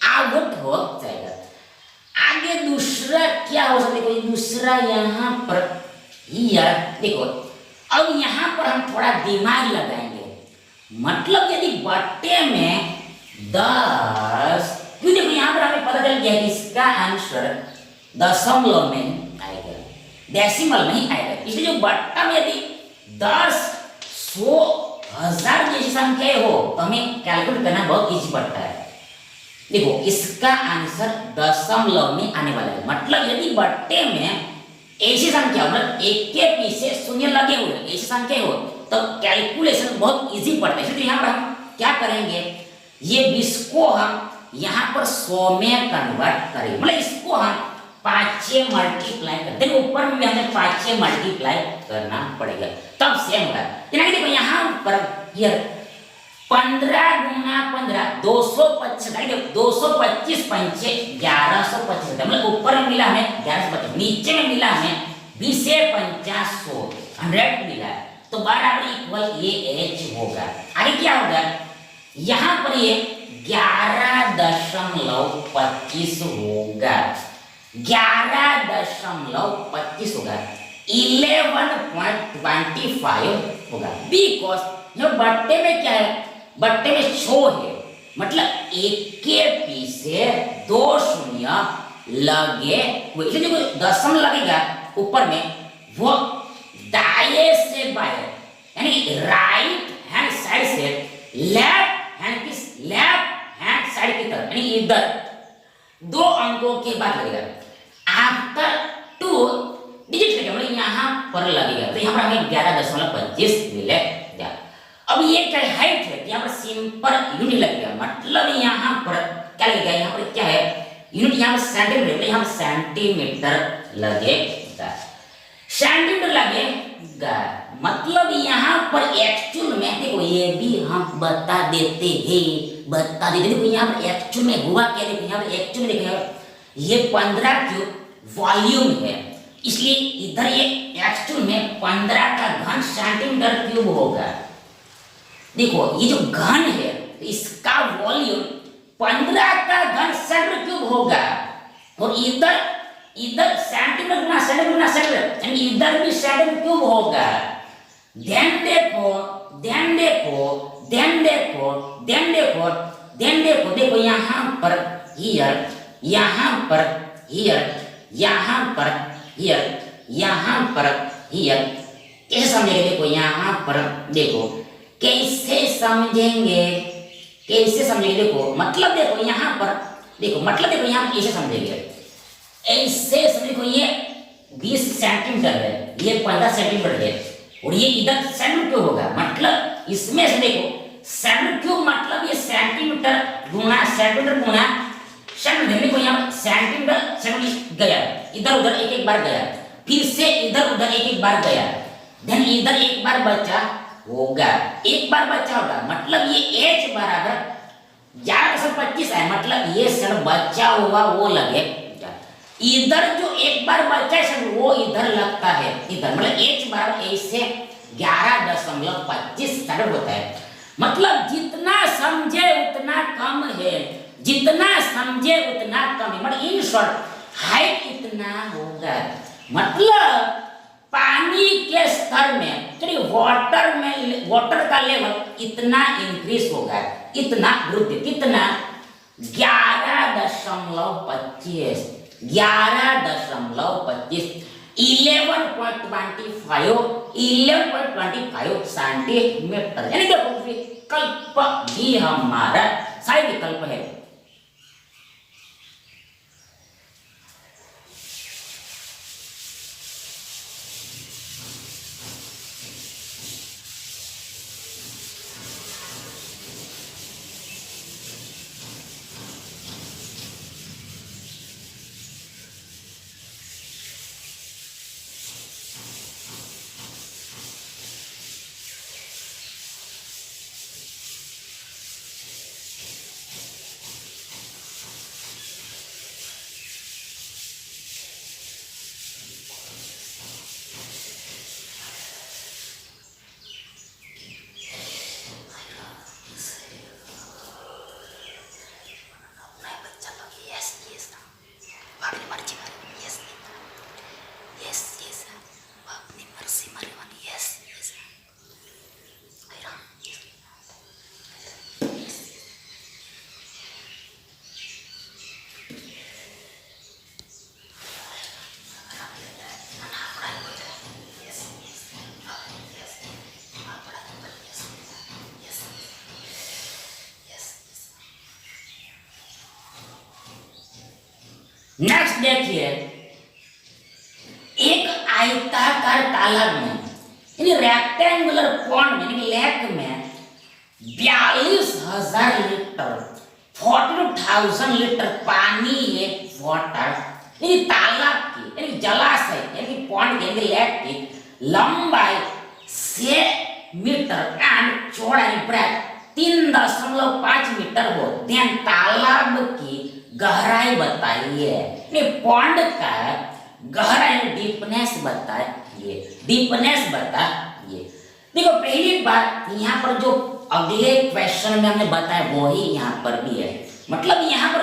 आउट हो जाएगा। आगे दूसरा क्या हो सकता है, दूसरा यहाँ पर हियर देखो, अब यहाँ पर हम थोड़ा दिमाग लगाएंगे, मतलब यदि बट्टे में 10, क्यों देखो यहाँ पर हमें पता चल गया कि इसका आंसर दशमलव में आएगा, डेसिमल में ही आएगा, इसलिए जो बट्टा में यदि 10, 100, 1000 जैसी संख्या हो तो हमें कैलकुलेट करना बहुत इजी पड़ता है। देखो इसका आंसर दशमलव में आने वाला है, मतलब यदि बट्टे में ऐसी संख्या मतलब एक के पीछे शून्य लगे हुए ऐसी संख्या हो तो कैलकुलेशन बहुत इजी पड़ता है। इसलिए यहाँ पर हम क्या करेंगे, ये 20 को हम यहाँ पर 100 में कन्वर्ट करेंगे, मतलब इसको हम 5 से मल्टीप्लाई करते हैं, ऊपर में भी हमें 5 से मल्टीप्लाई करना पड़ेगा तब सेम होगा। देखो यहाँ पर हियर 15 गुना 15 225, 225 पंचे 1125, मतलब ऊपर में मिला हमें 1125, नीचे में मिला हमें 20 से 50 100 मिला, तो बराबर इक्वल ये एच होगा। आगे क्या होगा, यहाँ पर ये 11.25 होगा, 11.25 होगा, 11.25 होगा, बिकॉज जो बट्टे में क्या है, बट्टे में 100 है, मतलब एक के पीछे 2 शून्य लगे हुए, इसलिए जो दशम लगेगा ऊपर में वो दाएं से बाएं यानी राइट हैंड साइड से लेफ्ट हैंड की साइड की तरफ यानी इधर 2 अंकों के बाद लगेगा। आफ्टर 2 डिजिट लगेगा, मतलब यहाँ पर लगेगा, तो यहाँ पर हमें 11.25 मिलेगा। अब ये क्या हाइट है, यहाँ पर सिंपल यूनिट लगेगा, मतलब यहाँ पर क्या लगेगा, यहाँ पर क्या है यूनिट, यहाँ पर सेंटीमीटर, यहाँ पर सेंटीमीटर लगेगा, सेंटीमीटर लगेगा, मतलब यहाँ पर एक्चुअल में देखो ये भी हम बता देते हैं, देखो यहाँ पर एक्चुअल में हुआ क्या, देखो यहाँ पर एक्चुअल में देखो ये 15 क्यूब वॉल्यूम है, इसलिए इधर ये एक्चुअल में 15 का घन सेंटीमीटर क्यूब होगा। देखो ये जो घन है इसका वॉल्यूम 15 का घन सेंटीमीटर क्यूब होगा, और इधर सेंटीमीटर गुना सेंटीमीटर, यानी इधर भी सेंटीमीटर क्यूब होगा। ध्यान देखो, देखो यहाँ पर हियर, यहाँ पर हियर, यहाँ पर हियर, यहाँ पर हियर, कैसे समझेंगे, देखो यहाँ पर देखो कैसे समझेंगे, देखो मतलब देखो यहाँ पर देखो, मतलब देखो यहाँ पर कैसे समझेंगे, ऐसे समझो, देखो ये 20 सेंटीमीटर है, ये 15 सेंटीमीटर है, और ये इधर सेंटीमीटर क्यूब होगा, मतलब इसमें से देखो सेंटीमीटर क्यूब, मतलब ये सेंटीमीटर गुना सेंटीमीटर, देखो यहाँ सेंटीमीटर गया, इधर उधर एक बार गया, फिर से इधर उधर एक बार गया, देन इधर एक बार बचा होगा, मतलब ये h बराबर 11.25 है, मतलब ये सर बचा हुआ वो लगेगा, इधर जो एक बार बचा है सर वो इधर लगता है, इधर मतलब h बराबर ऐसे 11.25 सर होता है, मतलब जितना समझे उतना कम है, मतलब इन शॉर्ट हाइट इतना होगा, मतलब पानी के स्तर में, चलिए वाटर का लेवल इतना इंक्रीज होगा, इतना वृद्धि, कितना 11.25 11.25 सेंटीमीटर, यानी देखो विकल्प भी हमारा सही विकल्प है। नेक्स्ट देखिए, एक आयताकार तालाब में यानी रेक्टेंगुलर पॉन्ड में यानी लेक में 42,000 लीटर 42,000 लीटर पानी है, वाटर यानी तालाब की यानी जलाशय यानी पॉन्ड की यानी लेक की लंबाई 6 मीटर एंड चौड़ाई 3.5 मीटर हो, देन तालाब की गहराई बताइए, पॉन्ड का गहराई डीपनेस बताइए, देखो पहली बात यहाँ पर जो अगले क्वेश्चन में हमने बताया वही यहाँ पर भी है, मतलब यहाँ पर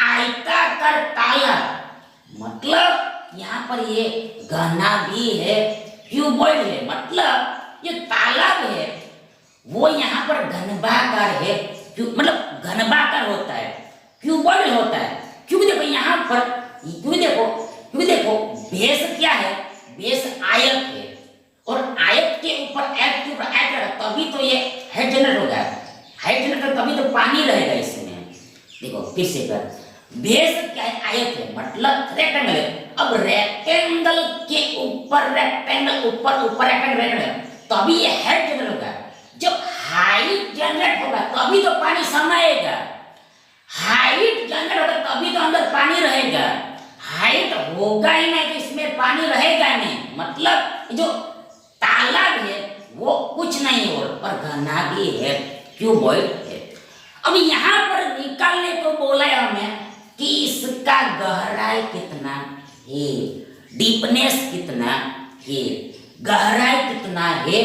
आयताकार तालाब, मतलब यहाँ पर ये घना भी है, क्यूबॉइड है, मतलब ये तालाब है वो यहाँ पर घनभागाकार है, मतलब घनभागाकार होता है, क्यूबॉइड होता है, क्योंकि देखो यहाँ पर क्योंकि देखो बेस क्या है, बेस आयत है, और आयत के ऊपर एच के ऊपर एच रहेगा तभी तो ये हाइट जनरेट होगा, हाइट जनरेट तभी तो पानी रहेगा इसमें। देखो फिर से कर, बेस क्या है, आयत है, मतलब रेक्टेंगल है। अब रेक्टेंगल के ऊपर रेक्टेंगल, ऊपर ऊपर रेक्टेंगल, तभी ये हाइट जनरेट होगा। जब हाइट जनरेट होगा तभी तो पानी समाएगा, हाइट जनरेट होगा तभी तो अंदर पानी रहेगा। हाइट होगा ही नहीं तो इसमें पानी रहेगा नहीं। मतलब जो तालाब है वो कुछ नहीं और पर घना भी है, क्यूबॉइड है। अब यहाँ पर निकालने को बोला है हमें कि इसका गहराई कितना है, डीपनेस कितना है, गहराई कितना है,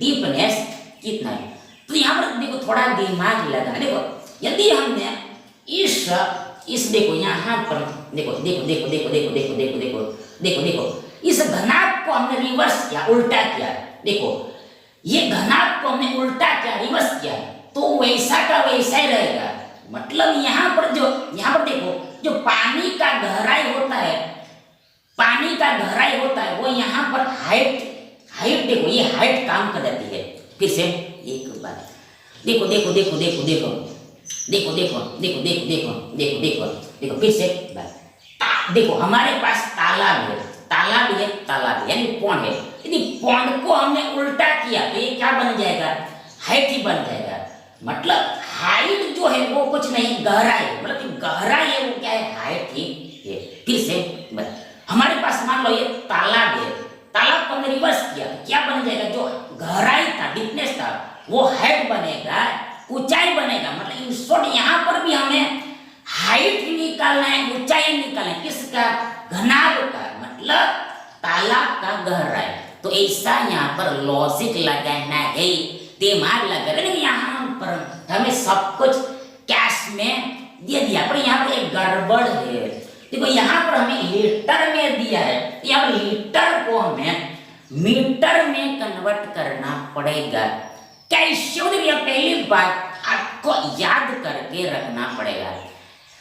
डीपनेस कितना है। तो यहाँ पर देखो थोड़ा दिमाग लगा, देखो यदि हमने इस देखो यहाँ पर देखो देखो देखो देखो देखो देखो देखो देखो देखो देखो इस घनाभ को हमने रिवर्स किया, उल्टा किया। देखो ये घनाभ को हमने उल्टा किया, रिवर्स किया, तो वैसा का वैसा ही रहेगा। मतलब यहाँ पर देखो जो पानी का गहराई होता है, पानी का गहराई होता है वो यहाँ पर हाइट देखो, ये हाइट काम कर जाती है। फिर से एक बार देखो देखो देखो देखो देखो देखो देखो देखो देखो देखो देखो देखो देखो फिर से देखो हमारे पास तालाब है, तालाब यानी पौंड है। यदि पौंड को हमने उल्टा किया तो ये क्या बन जाएगा, हाइट ही बन जाएगा। मतलब हाइट जो है वो कुछ नहीं, गहराई, मतलब गहराई है वो क्या है, हाइट ही है। फिर से हमारे पास मान लो ये तालाब है, तालाब को हमने रिवर्स किया तो क्या बन जाएगा, जो गहराई था, डीपनेस था, वो हाइट बनेगा, ऊंचाई बनेगा। मतलब इन शॉर्ट यहाँ पर भी हमें हाइट निकालना है, ऊंचाई निकालना है, किसका, घनाभ का, मतलब तालाब का गहराई। तो ऐसा यहाँ पर लॉजिक लगाना है, दिमाग लगाना है। यहाँ पर हमें सब कुछ कैश में दे दिया, पर यहाँ पर एक गड़बड़ है। देखो यहाँ पर हमें लीटर में दिया है, यहाँ पर लीटर को हमें मीटर में कन्वर्ट करना पड़ेगा। कैसे, पहली बात आपको याद करके रखना पड़ेगा,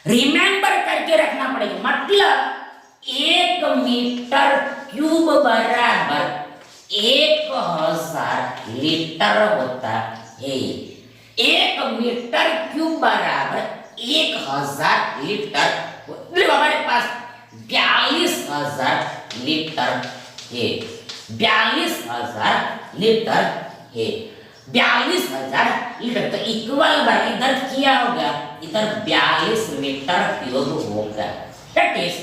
रिमेंबर करके रखना पड़ेगा। मतलब 1 मीटर क्यूब बराबर 1000 लीटर होता है। 1 मीटर क्यूब बराबर 1000 लीटर। हमारे पास 42,000 लीटर है, 42,000 लीटर है, 42,000 लीटर। तो इक्वल इधर किया होगा, इधर 42 मीटर क्यूब होगा। That is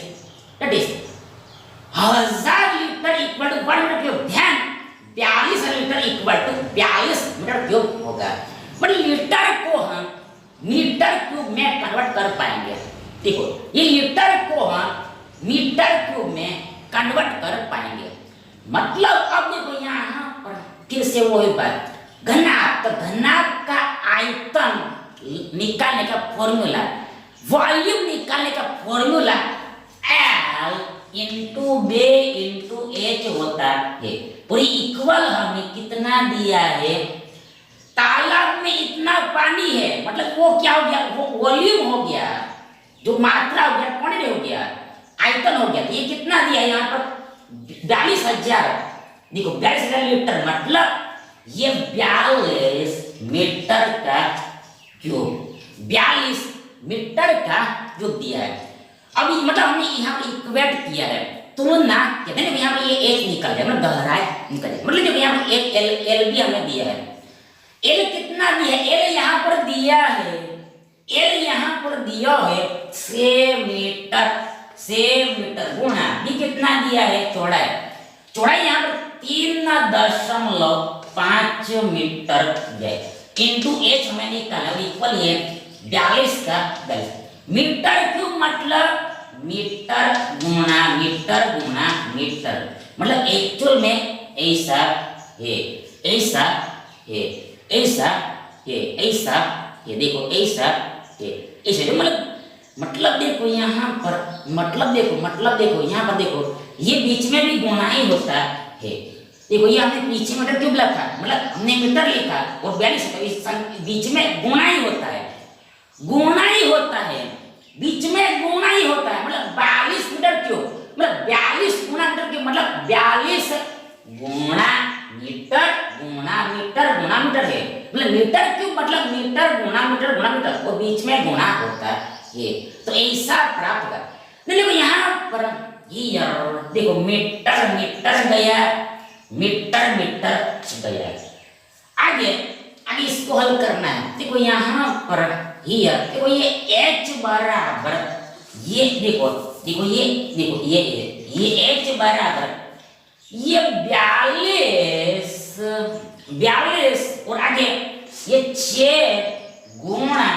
1000 litre equal to 1 metre cube. ध्यान, 42 litre equal to 42 metre cube होगा। बट लीटर को हम मीटर क्यूब में कन्वर्ट कर पाएंगे। देखो ये लीटर को हम मीटर क्यूब में कन्वर्ट कर पाएंगे। मतलब अब देखो यहाँ पर फिर से वही बात, घनाभ, तो घनाभ का आयतन निकालने का फॉर्मूला, वॉल्यूम निकालने का फॉर्मूला L इंटू बे इंटू एच होता है। पूरी इक्वल हमें कितना दिया है, तालाब में इतना पानी है, मतलब वो क्या हो गया, वो वॉल्यूम हो गया, जो मात्रा हो गया, क्वांटिटी हो गया, आयतन हो गया। तो ये कितना दिया है यहाँ पर 42,000। देखो 42,000 लीटर, मतलब ये 42 मीटर का क्यूब, 42 मीटर का क्यूब दिया है। अब मतलब हमने यहाँ पे इक्वेट किया है, तुलना कहते हैं ना, यहाँ पे ये एच निकल जाए, मतलब गहराई निकल जाए। मतलब देखो यहाँ पे एक एल भी हमें दिया है। एल कितना दिया है, एल यहाँ पर दिया है, एल यहाँ पर दिया है 6 मीटर, 6 मीटर गुणा भी कितना दिया है, चौड़ाई, चौड़ाई यहाँ पर 3.5 मीटर है, इंटू एच हमें निकाला, इक्वल है 42 का 42 मीटर क्यूब। मतलब मीटर गुणा मीटर गुणा मीटर, मतलब एक्चुअल में ऐसा है, ऐसा है, ऐसा है, ऐसा है, देखो ऐसा है, ऐसा। मतलब देखो यहाँ पर, मतलब देखो यहाँ पर देखो, ये बीच में भी गुणा ही होता है। देखो ये हमने पीछे मीटर क्यूब लिखा, मतलब हमने मीटर लिखा और 42 बीच में गुणा ही होता है, गुणा ही होता है, बीच में गुणा ही होता है। मतलब 42 मीटर क्यूब, मतलब 42 गुणा मीटर क्यूब, मतलब 42 गुणा मीटर गुणा मीटर गुणा मीटर है। मतलब मीटर क्यूब मतलब मीटर गुणा मीटर, और बीच में गुणा होता ये तो ऐसा प्राप्त कर। देखो यहाँ पर हियर देखो मीटर मीटर गया, मीटर मीटर गया। आगे आगे इसको हल करना है। देखो यहाँ पर हियर देखो ये h बराबर ये देखो देखो ये देखो ये h बराबर ये 42 और आगे ये 6 गुणा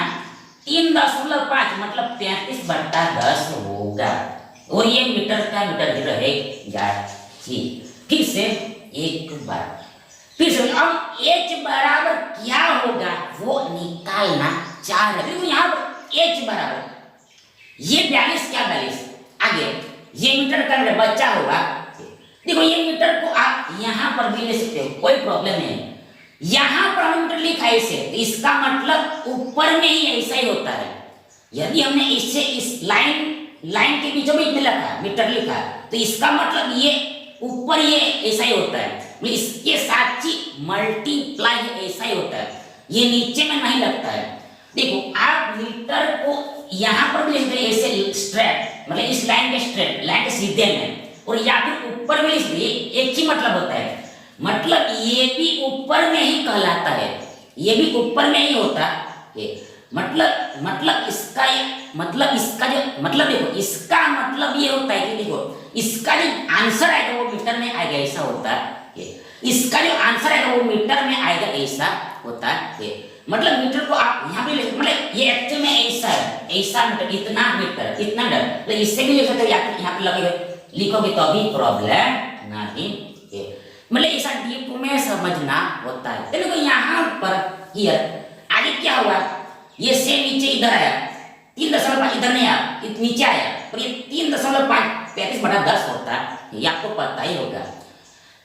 3.5 मतलब 35/10 होगा और ये मीटर का मीटर रहेगा। फिर से एक बार फिर से अब h बराबर क्या होगा वो निकालना चाह रहे। देखो यहाँ पर h बराबर ये 42 क्या 42 आगे ये मीटर का मीटर बच्चा होगा। देखो ये मीटर को आप यहाँ पर भी ले सकते हो, कोई प्रॉब्लम नहीं। यहाँ पर हमने मीटर लिखा है इसे, तो इसका मतलब ऊपर में ही ऐसा ही होता है। यदि हमने इससे इस लाइन के बीचों बीच में लिखा मीटर लिखा तो इसका मतलब ये ऊपर ये ऐसा ही होता है, इसके साथ ही मल्टीप्लाई ऐसा ही होता है, ये नीचे में नहीं लगता है। देखो आप मीटर को यहाँ पर भी लिखते हैं ऐसे स्ट्रेट, मतलब इस लाइन के स्ट्रेट लाइन के सीधे में, और या फिर ऊपर में लिख दिए, एक ही मतलब होता है। मतलब ये भी ऊपर में ही कहलाता है, ये भी ऊपर में ही होता है। मतलब इसका जो मतलब देखो इसका मतलब ये होता है कि देखो इसका जो आंसर आएगा वो मीटर में आएगा ऐसा होता है। इसका जो आंसर आएगा वो मीटर में आएगा ऐसा होता है। मतलब मीटर को आप यहाँ पे लिख, मतलब ये एक्चुअल में ऐसा है, ऐसा मीटर इतना मीटर तो इससे भी लिख सकते हो, या फिर यहाँ पे लिखोगे तो अभी प्रॉब्लम नहीं है। मतलब ऐसा डीप में समझना होता है। देखो यहाँ पर हियर आगे क्या हुआ, ये से नीचे इधर आया 3.5 इधर नहीं आया, नीचे आया, और ये 3.5 35/10 होता है, ये आपको पता ही होगा।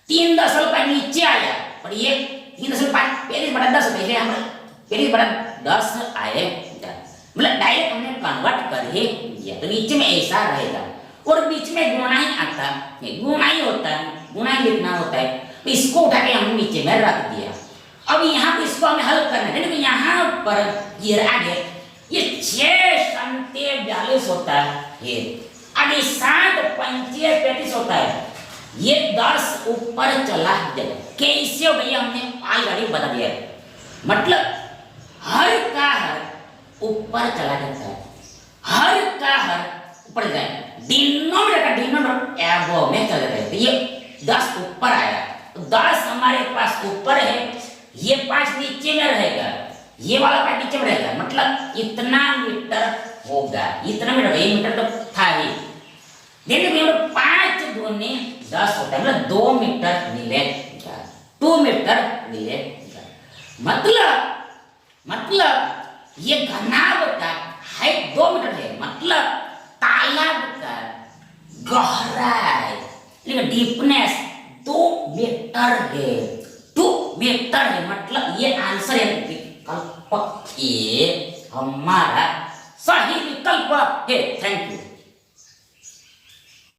3.5 नीचे आया और ये 3.5 35/10 होता है, इसलिए हम 35/10 आए, मतलब डायरेक्ट हमने कन्वर्ट कर ही दिया। तो नीचे में ऐसा रहेगा और बीच में गुणा ही आता है, गुणा ही होता है, गुणा ही लिखना होता है। तो इसको उठा के हमने नीचे में रख दिया। अब यहाँ पर इसको हमें हल करना है। देखो यहाँ पर ये आगे ये 6 × 42 होता है, ये आगे 7 × 5 35 होता है, ये 10 ऊपर चला जाएगा। कैसे हो भैया, हमने ऑलरेडी बता दिया। मतलब हर का हर ऊपर चला जाता है, हर का हर ऊपर जाए, डिनोमिनेटर एबव में चला जाता है। तो ये 10 ऊपर आया, तो 10 हमारे पास ऊपर है, ये 5 नीचे में रहेगा, ये वाला 5 नीचे में रहेगा, मतलब इतना मीटर होगा, इतना मीटर। ये मीटर तो था ही, देखिए 5 दूनी 10 होता है, मतलब 2 मीटर मिलेगा, 2 मीटर मिलेगा। मतलब ये घनाभ का हाइट 2 मीटर है, मतलब तालाब का गहराई लेकिन डीपनेस 2 मीटर है, 2 मीटर है। मतलब ये आंसर है, विकल्प ए हमारा सही विकल्प है। Thank you.